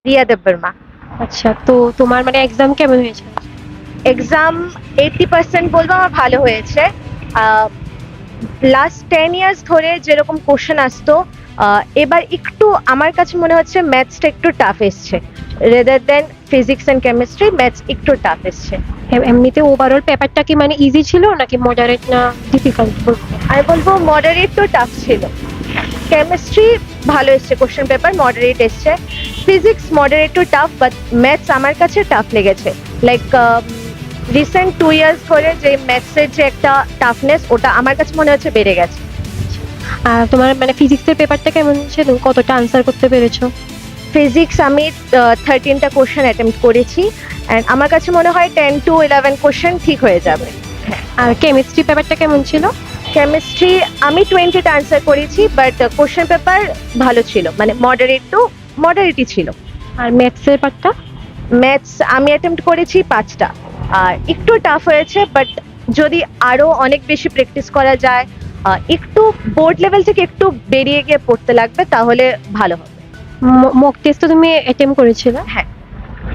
রিয়া দেববর্মা। আচ্ছা, তো তোমার মানে এক্সাম কেমন হয়েছে? এক্সাম 80% বলবো আমার ভালো হয়েছে। লাস্ট 10 ইয়ার্স ধরে যেরকম কোশ্চেন আসতো, এবার একটু আমার কাছে মনে হচ্ছে ম্যাথসটা একটু টাফ এসছে, rather than physics and chemistry. Maths একটু টাফ এসছে। এমনিতে ওভারঅল পেপারটা কি মানে ইজি ছিল নাকি মডারেট না ডিফিকাল্ট? আমি বলবো মডারেট তো টাফ ছিল। কেমিস্ট্রি ভালো এসছে, কোশ্চেন পেপার মডারেট এসছে। Physics moderate two tough, but maths আমার কাছে টাফ লেগেছে। লাইক রিসেন্ট 2 ইয়ার্স ধরে যে ম্যাথসের যে একটা টাফনেস, ওটা আমার কাছে মনে হচ্ছে বেড়ে গেছে। আর তোমার মানে ফিজিক্সের পেপারটা কেমন ছিল, কতটা আনসার করতে পেরেছো? ফিজিক্স আমি 13টা কোশ্চেন অ্যাটেম্প্ট করেছি, অ্যান্ড আমার কাছে মনে হয় 10 to 11 কোশ্চেন ঠিক হয়ে যাবে। আর কেমিস্ট্রি পেপারটা কেমন ছিল? কেমিস্ট্রি আমি 20টা আনসার করেছি, বাট কোশ্চেন পেপার ভালো ছিল, মানে মডারেট টু মডারেটই ছিল। আর ম্যাথসের পার্টটা? ম্যাথস আমি অ্যাটেম্প্ট করেছি 5টা, আর একটু টাফ হয়েছে, বাট যদি আরো অনেক বেশি প্র্যাকটিস করা যায়, একটু বোর্ড লেভেল থেকে একটু বেরিয়ে গিয়ে পড়তে লাগবে, তাহলে ভালো হবে। মক টেস্ট তো তুমি অ্যাটেম্প করেছিলে? হ্যাঁ।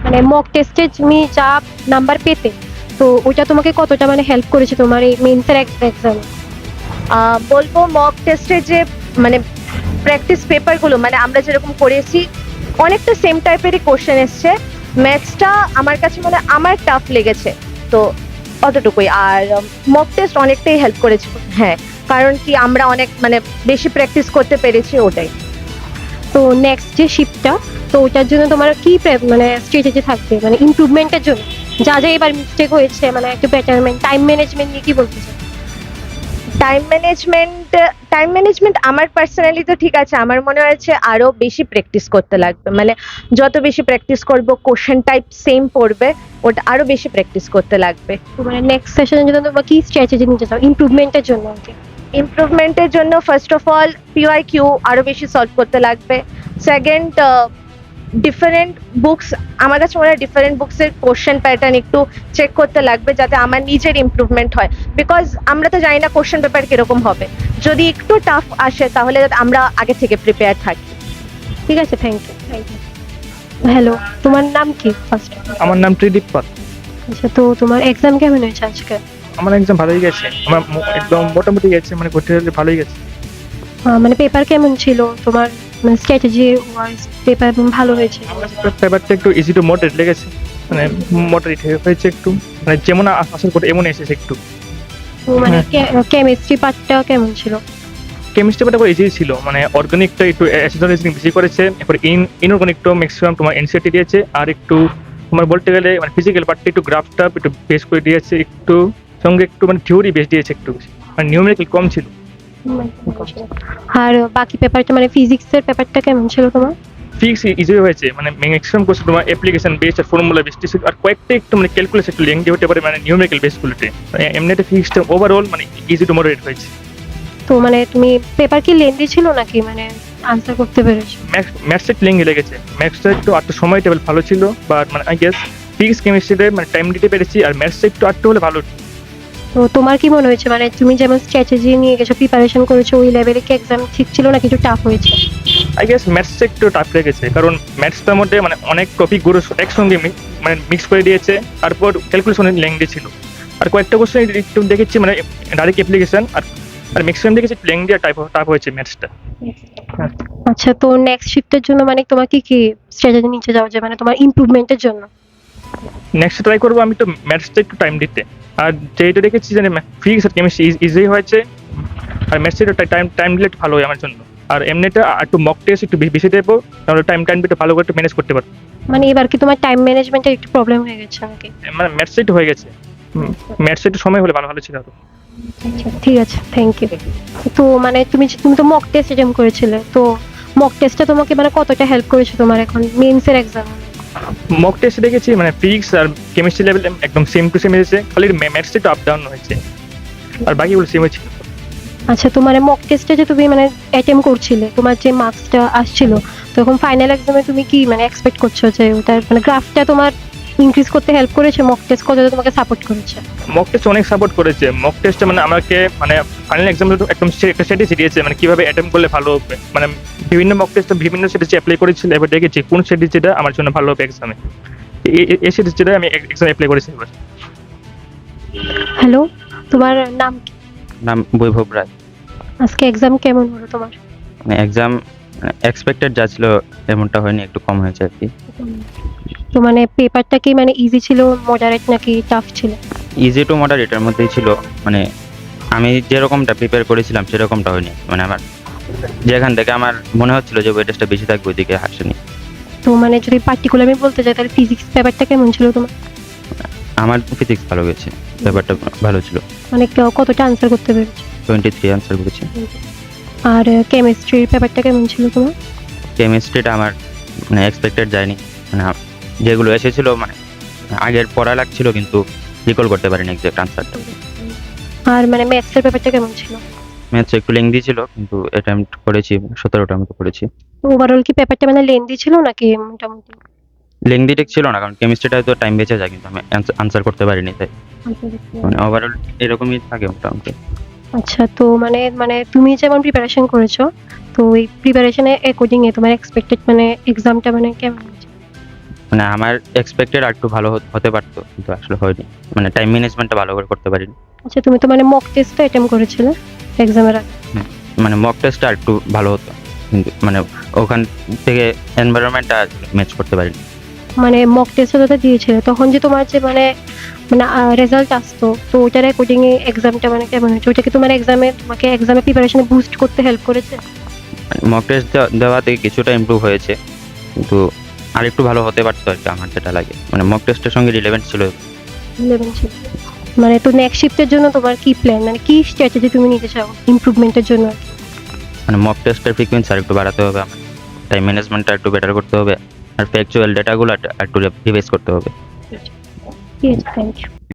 মানে মক টেস্টে তুমি যা নাম্বার পেতে, তো ওটা তোমাকে কতটা মানে হেল্প করেছে তোমার এই মেন্সের এক্সামে? বলবো মক টেস্টে যে মানে প্র্যাকটিস পেপারগুলো মানে আমরা যেরকম করেছি, অনেকটা সেম টাইপেরই কোশ্চেন এসছে। ম্যাথসটা আমার কাছে মনে হয় আমার টাফ লেগেছে, তো অতটুকুই। আর মক টেস্ট অনেকটাই হেল্প করেছে, হ্যাঁ, কারণ কি আমরা অনেক মানে বেশি প্র্যাকটিস করতে পেরেছি, ওটাই। তো নেক্সট যে শিফটটা, তো ওটার জন্য তোমার কি মানে স্ট্র্যাটেজি থাকবে মানে ইমপ্রুভমেন্টের জন্য, যা যা এবার মিস্টেক হয়েছে মানে একটু বেটারমেন্ট, টাইম ম্যানেজমেন্ট নিয়ে কি বলতে চাও? টাইম ম্যানেজমেন্ট আমার পার্সোনালি তো ঠিক আছে, আমার মনে হয়েছে আরো বেশি প্র্যাকটিস করতে লাগবে। মানে যত বেশি প্র্যাকটিস করব, কোশ্চেন টাইপ সেম পড়বে, ওটা আরো বেশি প্র্যাকটিস করতে লাগবে। তো মানে নেক্সট সেশনের জন্য তোমার কি স্ট্র্যাটেজি নিতে চাও ইমপ্রুভমেন্টের জন্য আর কি? ইমপ্রুভমেন্টের জন্য ফার্স্ট অফ অল পিওয়াইকিউ আরো বেশি সলভ করতে লাগবে। সেকেন্ড, ডিফারেন্ট বুকস, আমার কাছে মনে হয় ডিফারেন্ট বুকসের কোশ্চেন প্যাটার্ন একটু চেক করতে লাগবে, যাতে আমার নিজের ইমপ্রুভমেন্ট হয়। বিকজ আমরা তো জানি না কোশ্চেন পেপার কিরকম হবে, যদি একটু টাফ আসে তাহলে আমরা আগে থেকে প্রিপেয়ার থাকি। ঠিক আছে, থ্যাংক ইউ। হ্যালো, তোমার নাম কি ফার্স্ট? আমার নাম ত্রিদীপ পাল। আচ্ছা, তো তোমার এক্সাম কেমন হয়েছে আজকে? আমার এক্সাম ভালোই গেছে, আমার একদম মোটামুটি গেছে, মানে করতে গেলে ভালোই গেছে। মানে পেপার কেমন ছিল তোমার, মানে স্ট্র্যাটেজি ওয়াইজ পেপার ভালো হয়েছে? আমার পেপারটা একটু ইজি টু মডারেট লেগেছে, মানে মডারেট হয়েছে একটু, মানে যেমন আশা করে এমন এসেছে একটু। তো মানে কেমিস্ট্রি পার্টটা কেমন ছিল? কেমিস্ট্রি পেপারটা ইজি ছিল, মানে অর্গানিকটা একটু অ্যাসিড বেশি করেছে, এরপর ইনঅর্গানিকটা ম্যাক্সিমাম তোমার এনসিইআরটি দিয়েছে, আর একটু তোমার বলতে গেলে মানে ফিজিক্যাল পার্টটা একটু গ্রাফটা একটু বেস করে দিয়েছে, একটু সঙ্গে একটু মানে থিওরি বেস দিয়েছে একটু বেশি, মানে নিউমেরিক্যাল কম ছিল। আর বাকি পেপারটা মানে ফিজিক্সের পেপারটা কেমন ছিল তোমার? ফিজিক্স ইজি হয়েছে, মানে ম্যাক্সিমাম কোর্স তোমার অ্যাপ্লিকেশন বেসড আর ফর্মুলা বেসড, আর কয়েকটা একটু মানে ক্যালকুলেশন একটু লেংদি হতে পারে, মানে নিউমেরিক্যাল বেসগুলোতে। এমনিতে ফিজিক্সটা ওভারঅল মানে ইজি টু মডারেট হয়েছে। তো মানে তুমি পেপার কি লেন্দি ছিল নাকি মানে আনসার করতে পেরেছো? ম্যাথসটা একটু লেংদি লেগেছে, ম্যাথসটা একটু সময় টেবিল ভালো ছিল, বাট মানে আই গেস ফিজিক্স কেমিস্ট্রিতে মানে টাইম দিতে পেরেছি, আর ম্যাথসটা একটু হলে ভালো। তো তোমার কি মনে হয়েছে মানে তুমি যেমন স্ট্র্যাটেজি নিয়ে গেছো, প্রিপারেশন করেছো, ওই লেভেলে কি এক্সাম ঠিক ছিল না কিছু টাফ হয়েছে? আই গেস ম্যাথসটা একটু টাফ লেগেছে, কারণ ম্যাথসটার মধ্যে মানে অনেক টপিকগুলো একসঙ্গে মানে মিক্স করে দিয়েছে, তারপর ক্যালকুলেশন লেংদি ছিল, আর কয়েকটা কোশ্চেন একটু দেখেছি মানে ডাইরেক্ট অ্যাপ্লিকেশন, আর ম্যাক্সিমাম দেখেছি লেংদি আর টাফ হয়েছে ম্যাথসটা। আচ্ছা, তো নেক্সট শিফটের জন্য মানে তোমার কি কি স্ট্র্যাটেজি নিতে যাও যে মানে তোমার ইমপ্রুভমেন্টের জন্য? নেক্সট ট্রাই করবো আমি তো ম্যাথসটা একটু টাইম দিতে, আর যেটা দেখেছি যে ফিজিক্স আর কেমিস্ট্রি ইজি হয়েছে, আর ম্যাথসটা টাইম দিলে একটু ভালো হয় আমার জন্য, আর এমনিটা একটু মক টেস্ট একটু বেশি দেবো, তাহলে টাইম একটু ভালো করে একটু ম্যানেজ করতে পারবো। মানে এবার কি তোমার টাইম ম্যানেজমেন্টের একটু প্রবলেম হয়ে গেছে নাকি? মানে ম্যাথসটা একটু হয়ে গেছে, ম্যাথসটা একটু সময় হলে ভালো ছিল আরো। আচ্ছা, ঠিক আছে, থ্যাংক ইউ। তো মানে তুমি তো মক টেস্ট এটেম্প করেছিলে, তো মক টেস্টটা তোমাকে মানে কতটা হেল্প করেছে তোমার এখন মেন্সের এক্সাম? মক টেস্ট দেখেছি মানে ফিজিক্স আর কেমিস্ট্রি লেভেল একদম সেম টু সেম এসেছে, খালি ম্যাথসটা একটু আপ ডাউন হয়েছে, আর বাকিগুলো সেম হয়েছে। আচ্ছা, তো মানে মক টেস্টে যে তুমি মানে অ্যাটেম্প করছিলে, তোমার যে মার্কসটা আসছিল, তখন ফাইনাল এক্সামে তুমি কি মানে এক্সপেক্ট করছো যে ওটার মানে গ্রাফটা তোমার ইনক্রিজ করতে হেল্প করেছে? মক টেস্ট কতটা তোমাকে সাপোর্ট করেছে? মক টেস্ট অনেক সাপোর্ট করেছে, মক টেস্টে মানে আমাকে মানে ফাইনাল এক্সামে একদম একটা স্ট্র্যাটেজি দিয়েছে, মানে কিভাবে অ্যাটেম্প করলে ভালো হবে, মানে বিভিন্ন মক টেস্ট বিভিন্ন স্ট্র্যাটেজি অ্যাপ্লাই করেছিল, এবার দেখেছি কোন স্ট্র্যাটেজিটা আমার জন্য ভালো হবে এক্সামে। এই স্ট্র্যাটেজিটা আমি এক্সামে অ্যাপ্লাই করেছি এবার। হ্যালো, তোমার নাম কি? নাম বৈভব রায়। আজকে এক্সাম কেমন হলো তোমার? মানে এক্সাম এক্সপেক্টেড যা ছিল এমনটা হয়নি, একটু কম হয়েছে আর কি। তো মানে পেপারটা কি মানে ইজি ছিল, মডারেট নাকি টাফ ছিল? ইজি টু মডারেটের মধ্যেই ছিল, মানে আমি যেরকমটা প্রিপেয়ার করেছিলাম সেরকমটা হয়নি। মানে আমার যেখান থেকে আমার মনে হচ্ছিল যে ওয়েটেজটা বেশি থাকবে ওইদিকে আসেনি। তো মানে যদি পার্টিকুলার আমি বলতে চাই তাহলে ফিজিক্স পেপারটা কেমন ছিল তোমার? আমার ফিজিক্স ভালো গেছে, ব্যাপারটা ভালো ছিল। মানে কতটা আনসার করতে পেরেছো? 23 আনসার করেছি। আর কেমিস্ট্রির পেপারটা কেমন ছিল তোমার? কেমিস্ট্রিটা আমার মানে এক্সপেক্টেড যায়নি, মানে যেগুলো এসেছিল মানে আগের পড়া লাগছিল কিন্তু রিকল করতে পারিনি এক্সাক্ট আনসারটা। আর মানে ম্যাথসের পেপারটা কেমন ছিল? ম্যাথস একটু লেংদি ছিল কিন্তু অ্যাটেম্প্ট করেছি, 17টা মতো করেছি। ওভারঅল কি পেপারটা মানে লেন্দি ছিল নাকি মোটামুটি? লেংদি ঠিক ছিল না, কারণ কেমিস্ট্রিটা তো টাইম বেঁচে যায় কিন্তু আমি আনসার করতে পারিনি, তাই মানে ওভারঅল এরকমই থাকে মোটামুটি। আচ্ছা, তো মানে মানে তুমি যেমন প্রিপারেশন করেছো, তো এই প্রিপারেশনের অ্যাকর্ডিং এ তোমার এক্সপেক্টেড মানে এক্সামটা মানে কেমন হয়েছে? মানে আমার এক্সপেক্টেড আর একটু ভালো হতে পারতো কিন্তু আসলে হয়নি, মানে টাইম ম্যানেজমেন্টটা ভালো করে করতে পারিনি। আচ্ছা, তুমি তো মানে মক টেস্ট অ্যাটেম্প করেছিলে এক্সামের আগে। মানে মক টেস্টটা আর একটু ভালো হতো কিন্তু মানে ওখান থেকে এনভায়রনমেন্টটা ম্যাচ করতে পারিনি। মানে মক টেস্টে যেটা দিয়েছিলে তখন যে তোমার যে মানে মানে রেজাল্ট আসতো, তো ওটার অ্যাকর্ডিং এ এক্সামটা মানে কেমন হয়েছে? ওটা কি তোমার তোমাকে এক্সামে প্রিপারেশনে বুস্ট করতে হেল্প করেছে? মক টেস্ট দেওয়া থেকে কিছুটা ইমপ্রুভ হয়েছে কিন্তু আর একটু ভালো হতে পারতো আর কি, আমার যেটা লাগে। মানে মক টেস্টের সঙ্গে রিলেভেন্ট ছিল। 11 ছিল। মানে তো নেক্সট শিফটের জন্য তোমার কি প্ল্যান, মানে কি স্ট্র্যাটেজি তুমি নিতে চাও ইমপ্রুভমেন্টের জন্য? মানে মক টেস্টের ফ্রিকোয়েন্সি আর একটু বাড়াতে হবে আমার, টাইম ম্যানেজমেন্টটা একটু বেটার করতে হবে, আর ফ্যাকচুয়াল ডেটাগুলো একটু রিভাইজ করতে হবে। ঠিক আছে, থ্যাংক ইউ।